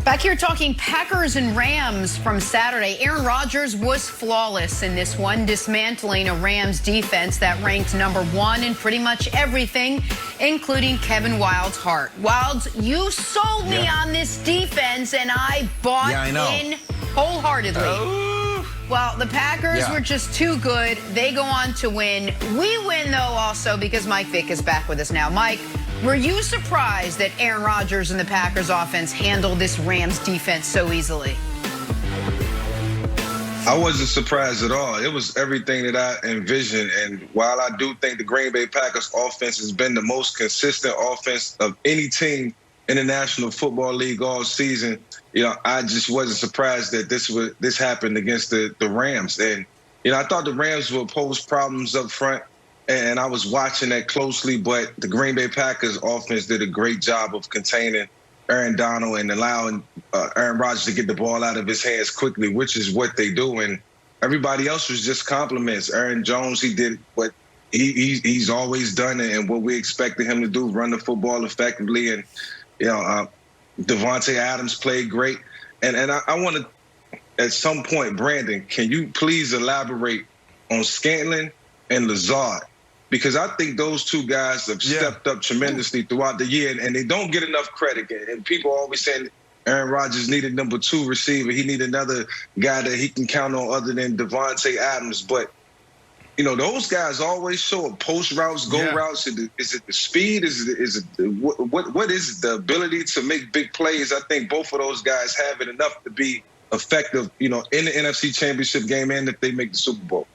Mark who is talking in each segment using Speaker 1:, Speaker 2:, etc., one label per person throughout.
Speaker 1: Back here talking Packers and Rams from Saturday. Aaron Rodgers was flawless in this one, dismantling a Rams defense that ranked #1 in pretty much everything, including Kevin Wilde's heart. Wildes, you sold me on this defense, and I bought in wholeheartedly. Well, the Packers were just too good. They go on to win. We win, though, also because Mike Vick is back with us now. Mike, were you surprised that Aaron Rodgers and the Packers offense handled this Rams defense so easily?
Speaker 2: I wasn't surprised at all. It was everything that I envisioned. And while I do think the Green Bay Packers offense has been the most consistent offense of any team in the National Football League all season, I just wasn't surprised that this happened against the Rams. And, I thought the Rams would pose problems up front, and I was watching that closely, but the Green Bay Packers offense did a great job of containing Aaron Donald and allowing Aaron Rodgers to get the ball out of his hands quickly, which is what they do. And everybody else was just compliments. Aaron Jones, he did what he's always done and what we expected him to do, run the football effectively. And, Devontae Adams played great. And I want to, at some point, Brandon, can you please elaborate on Scantling and Lazard? Because I think those two guys have stepped up tremendously throughout the year, and they don't get enough credit. And people always saying Aaron Rodgers needed #2 receiver. He needed another guy that he can count on other than Devontae Adams. But, those guys always show up. Post routes, go routes. Is it the speed? What is it? The ability to make big plays? I think both of those guys have it enough to be effective, in the NFC Championship game and if they make the Super Bowl.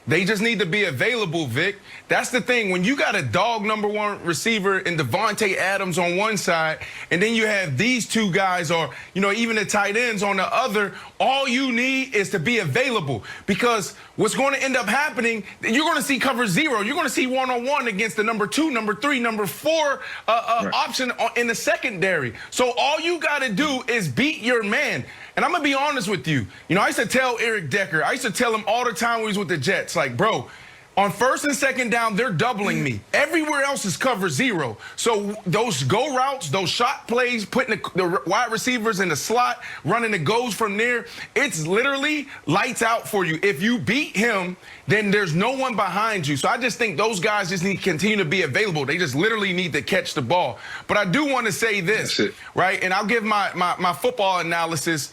Speaker 3: They just need to be available, Vic. That's the thing. When you got a dog #1 receiver in Devontae Adams on one side, and then you have these two guys or, even the tight ends on the other, all you need is to be available. Because what's going to end up happening, you're going to see cover 0. You're going to see one-on-one against the #2, #3, #4 option in the secondary. So all you got to do is beat your man. And I'm going to be honest with you. I used to tell Eric Decker, I used to tell him all the time when he was with the Jets, like, bro, on first and second down, they're doubling me. Everywhere else is cover 0. So those go routes, those shot plays, putting the wide receivers in the slot, running the goes from there, it's literally lights out for you. If you beat him, then there's no one behind you. So I just think those guys just need to continue to be available. They just literally need to catch the ball. But I do want to say this, right? And I'll give my football analysis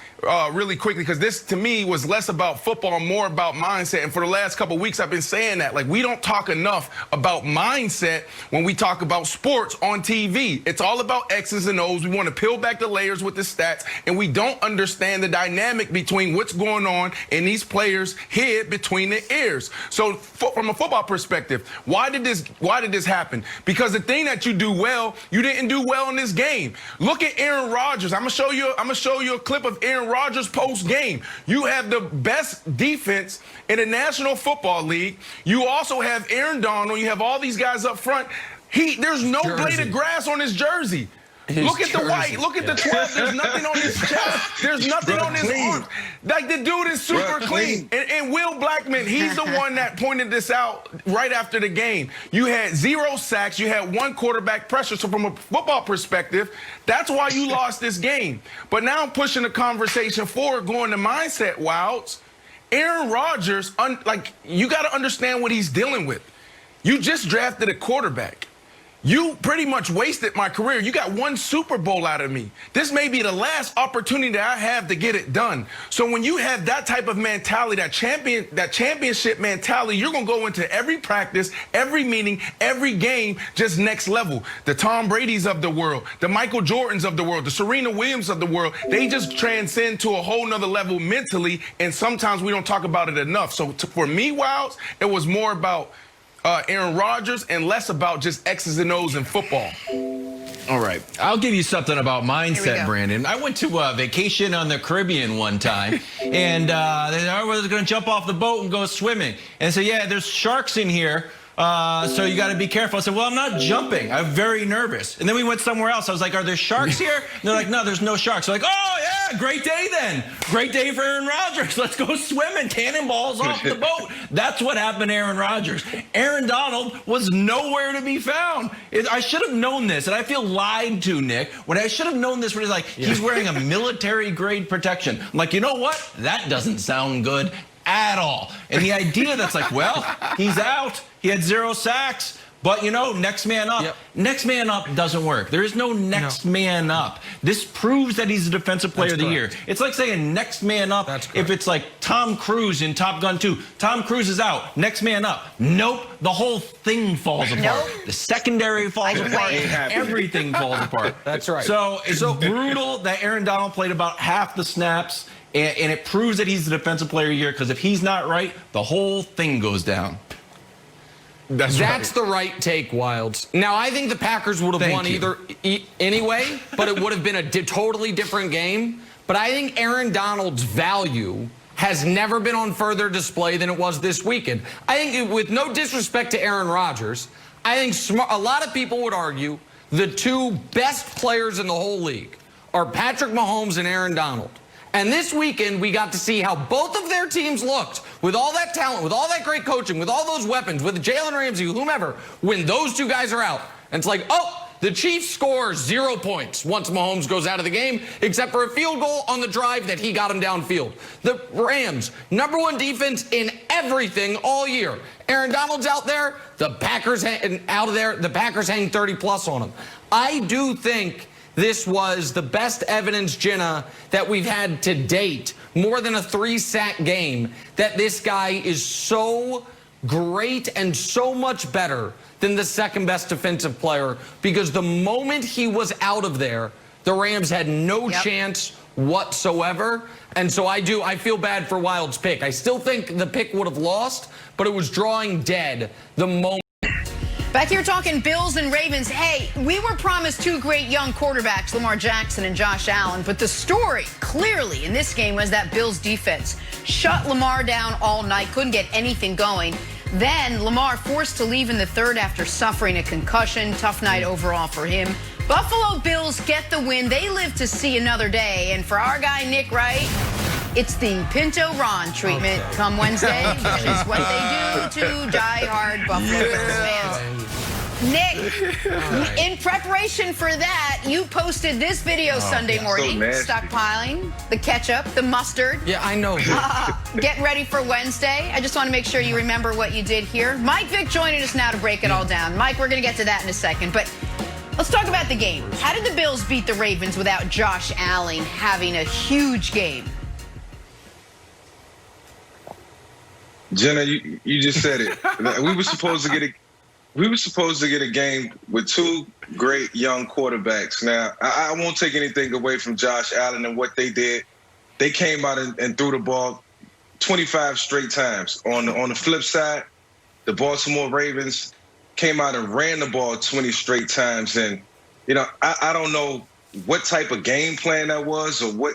Speaker 3: really quickly, because this, to me, was less about football, more about mindset. And for the last couple of weeks, I've been saying that. Like, we don't talk enough about mindset when we talk about sports on TV. It's all about X's and O's. We want to peel back the layers with the stats, and we don't understand the dynamic between what's going on in these players' head between the ears. So from a football perspective, why did this happen? Because the thing that you do well, you didn't do well in this game. Look at Aaron Rodgers. I'm gonna show you a clip of Aaron Rodgers post game. You have the best defense in the National Football League. You also have Aaron Donald. You have all these guys up front. There's no blade of grass on his jersey. Look at the white. Look at the 12. There's nothing on his chest. There's nothing on his arms. Like, the dude is super clean. And Will Blackman, he's the one that pointed this out right after the game. You had 0 sacks. You had 1 quarterback pressure. So from a football perspective, that's why you lost this game. But now I'm pushing the conversation forward, going to mindset, Wilds. Aaron Rodgers, you got to understand what he's dealing with. You just drafted a quarterback. You pretty much wasted my career. You got 1 Super Bowl out of me. This may be the last opportunity that I have to get it done. So when you have that type of mentality, that championship mentality, you're going to go into every practice, every meeting, every game, just next level. The Tom Brady's of the world, the Michael Jordans of the world, the Serena Williams of the world, they just transcend to a whole nother level mentally, and sometimes we don't talk about it enough. So for me, Wilds, it was more about Aaron Rodgers and less about just X's and O's in football.
Speaker 4: All right. I'll give you something about mindset, Brandon. I went to a vacation on the Caribbean one time, and I was going to jump off the boat and go swimming. And so, yeah, there's sharks in here. So you got to be careful. I said, well, I'm not jumping. I'm very nervous. And then we went somewhere else. I was like, are there sharks here? And they're like, no, there's no sharks. I'm like, oh, yeah. yeah, great day then. Great day for Aaron Rodgers. Let's go swimming, cannonballs off the boat. That's what happened to Aaron Rodgers. Aaron Donald was nowhere to be found. I should have known this, and I feel lied to, Nick. When I should have known this, when he's like, he's wearing a military-grade protection. I'm like, you know what? That doesn't sound good at all. And the idea that's like, well, he's out. He had 0 sacks. But, you know, next man up. Yep. Next man up doesn't work. There is no next man up. This proves that he's a defensive player of the year. It's like saying next man up if it's like Tom Cruise in Top Gun 2. Tom Cruise is out. Next man up. Nope. The whole thing falls apart. The secondary falls apart. Everything falls apart.
Speaker 5: That's right.
Speaker 4: So it's brutal that Aaron Donald played about half the snaps, and it proves that he's the defensive player of the year, because if he's not right, the whole thing goes down.
Speaker 5: That's the right take, Wilds. Now, I think the Packers would have won anyway, but it would have been a totally different game. But I think Aaron Donald's value has never been on further display than it was this weekend. I think, with no disrespect to Aaron Rodgers, I think a lot of people would argue the 2 best players in the whole league are Patrick Mahomes and Aaron Donald. And this weekend, we got to see how both of their teams looked with all that talent, with all that great coaching, with all those weapons, with Jalen Ramsey, whomever, when those 2 guys are out. And it's like, oh, the Chiefs score 0 points once Mahomes goes out of the game, except for a field goal on the drive that he got him downfield. The Rams, #1 defense in everything all year. Aaron Donald's out there, the Packers hang 30+ on him. I do think this was the best evidence, Jenna, that we've had to date, more than a 3-sack game, that this guy is so great and so much better than the second best defensive player, because the moment he was out of there, the Rams had no chance whatsoever. And so I feel bad for Wild's pick. I still think the pick would have lost, but it was drawing dead the moment.
Speaker 1: Back here talking Bills and Ravens. Hey, we were promised 2 great young quarterbacks, Lamar Jackson and Josh Allen, but the story clearly in this game was that Bills defense shut Lamar down all night, couldn't get anything going. Then Lamar forced to leave in the 3rd after suffering a concussion. Tough night overall for him. Buffalo Bills get the win. They live to see another day. And for our guy, Nick Wright, it's the Pinto Ron treatment come Wednesday, which is what they do to die-hard Buffalo Bills fans. Nick, in preparation for that, you posted this video Sunday morning, stockpiling the ketchup, the mustard.
Speaker 5: Yeah, I know.
Speaker 1: Getting ready for Wednesday. I just want to make sure you remember what you did here. Mike Vick joining us now to break it all down. Mike, we're going to get to that in a second, but let's talk about the game. How did the Bills beat the Ravens without Josh Allen having a huge game?
Speaker 2: Jenna, you just said it. We were supposed to get a game with 2 great young quarterbacks. Now, I won't take anything away from Josh Allen and what they did. They came out and threw the ball 25 straight times. On the flip side, the Baltimore Ravens came out and ran the ball 20 straight times. And, you know, I don't know what type of game plan that was or what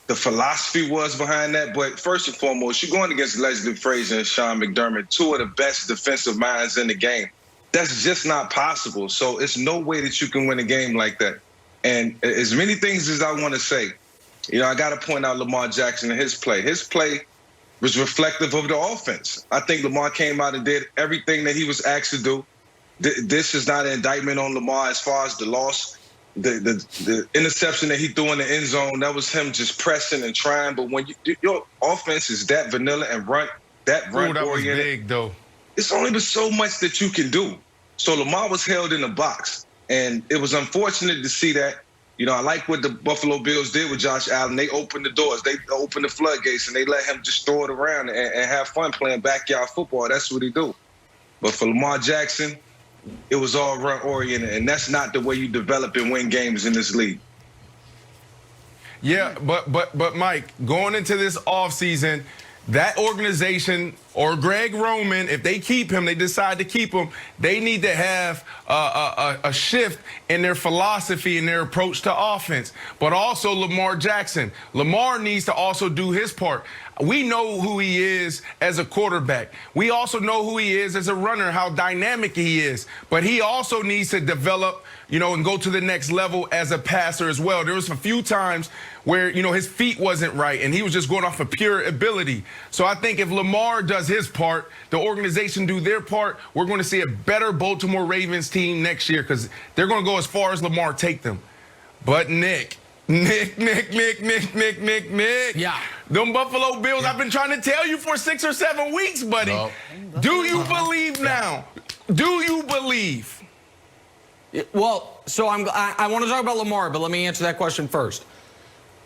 Speaker 2: the philosophy was behind that. But first and foremost, you're going against Leslie Frazier and Sean McDermott, 2 of the best defensive minds in the game. That's just not possible. So it's no way that you can win a game like that. And as many things as I want to say, you know, I got to point out Lamar Jackson and his play. His play was reflective of the offense. I think Lamar came out and did everything that he was asked to do. This is not an indictment on Lamar as far as the loss. The interception that he threw in the end zone, that was him just pressing and trying. But when your offense is that vanilla and run oriented,
Speaker 3: was big, though.
Speaker 2: It's only but so much that you can do. So Lamar was held in a box, and it was unfortunate to see that. You know, I like what the Buffalo Bills did with Josh Allen. They opened the doors, they opened the floodgates, and they let him just throw it around and have fun playing backyard football. That's what he do. But for Lamar Jackson, it was all run-oriented, and that's not the way you develop and win games in this league.
Speaker 3: Yeah, but Mike, going into this offseason, that organization or Greg Roman, if they keep him, they decide to keep him, they need to have a shift in their philosophy and their approach to offense. But also Lamar Jackson. Lamar needs to also do his part. We know who he is as a quarterback. We also know who he is as a runner, how dynamic he is. But he also needs to develop, and go to the next level as a passer as well. There was a few times where, his feet wasn't right and he was just going off of pure ability. So I think if Lamar does his part, the organization do their part, we're going to see a better Baltimore Ravens team next year because they're going to go as far as Lamar take them. But Nick.
Speaker 5: Yeah.
Speaker 3: Them Buffalo Bills, I've been trying to tell you for 6 or 7 weeks, buddy.
Speaker 4: No.
Speaker 3: Do you believe now? Do you believe?
Speaker 5: Well, so I want to talk about Lamar, but let me answer that question first.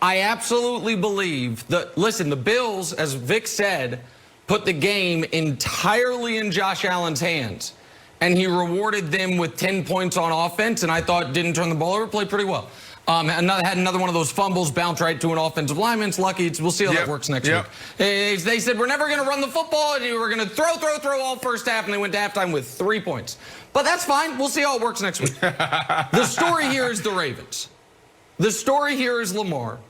Speaker 5: I absolutely believe that, listen, the Bills, as Vic said, put the game entirely in Josh Allen's hands. And he rewarded them with 10 points on offense, and I thought didn't turn the ball over, played pretty well. Had another one of those fumbles bounce right to an offensive lineman. It's lucky. We'll see how that works next week. They said, we're never going to run the football. And we're going to throw all first half. And they went to halftime with 3 points. But that's fine. We'll see how it works next week. The story here is the Ravens. The story here is Lamar.